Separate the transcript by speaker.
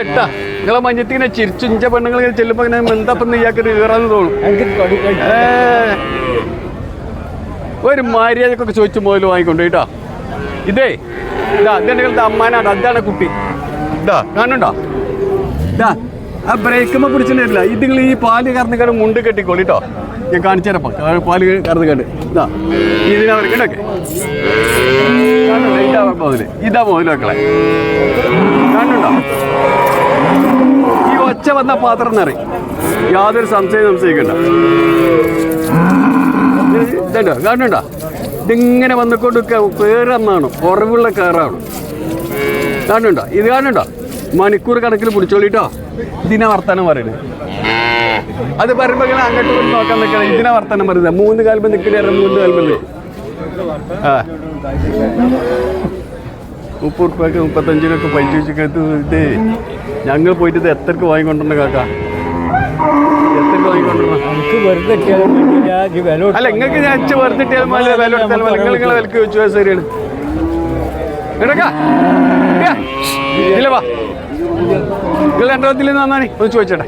Speaker 1: നിങ്ങളെ മഞ്ഞത്തിങ്ങനെ ചിരിച്ചുഞ്ച പെണ്ണുങ്ങൾ ചെല്ലുമ്പോ ഇങ്ങനെ എന്താപ്പം ഇയാൾക്കൊരു കയറാന്ന് തോന്നും. ഒരു മര്യാദക്കൊക്കെ ചോദിച്ചു മുതൽ വാങ്ങിക്കൊണ്ട് കേട്ടോ. ഇതേ ഇതെന്റെ അമ്മാനാണ്. അതാണ് കുട്ടി. ഇതാ കാണുന്നുണ്ടോ? ഇതാ ആ ബ്രേക്കുമ്പോ പിടിച്ചിട്ടില്ല. ഇത് നിങ്ങൾ ഈ പാല് കറന്നിക്കാട് മുണ്ട് കെട്ടിക്കോളി കേട്ടോ. ഞാൻ കാണിച്ചു തരപ്പം പാല് കറന്നിക്കാട്. ഇതാ ഇതിനവർ കേട്ടൊക്കെ ഇതാ മുതല്. ഇതാ മുതൽ മക്കളെ കാണുന്നുണ്ടോ? ഈ ഒച്ച വന്ന പാത്രം നിറയും. യാതൊരു സംശയിക്കണ്ട. ഇതോ കാണുന്നുണ്ടോ? ഇതിങ്ങനെ വന്നുകൊണ്ട് കയറന്നാണ്. കുറവുള്ള കയറാണ്. കാണുന്നുണ്ടോ? ഇത് കാണുന്നുണ്ടോ? മണിക്കൂർ കണക്കിൽ പിടിച്ചോളിട്ടോ. ഇതിനെ വർത്താനം പറയുന്നത്. അത് പറയുമ്പോ അങ്ങോട്ട് നോക്കാൻ നിൽക്കണം. ഇതിനെ വർത്താനം പറയുന്നത്. 3 കാൽമ നിൽക്കില്ല. 3 കാൽമല്ലേ? ആ 30 ഉറുപ്പ്യക്ക് 35 പൈസ വെച്ചിട്ട് ഇത് ഞങ്ങൾ പോയിട്ട് ഇത് എത്രക്ക് വാങ്ങിക്കൊണ്ടിരുന്ന കാക്ക? എത്രക്ക് വാങ്ങിക്കൊണ്ടിരുന്ന? അല്ല നിങ്ങൾക്ക് ഞാൻ വെറുതെ ഇട്ടാലും വില എടുത്താലും നിങ്ങളെ വിലക്ക് വെച്ചു. ശരിയാണ്. എടുക്കാ ഇല്ല വാ നിങ്ങൾ 200 നന്നാണ് ഒന്ന് ചോദിച്ചേട്ടെ.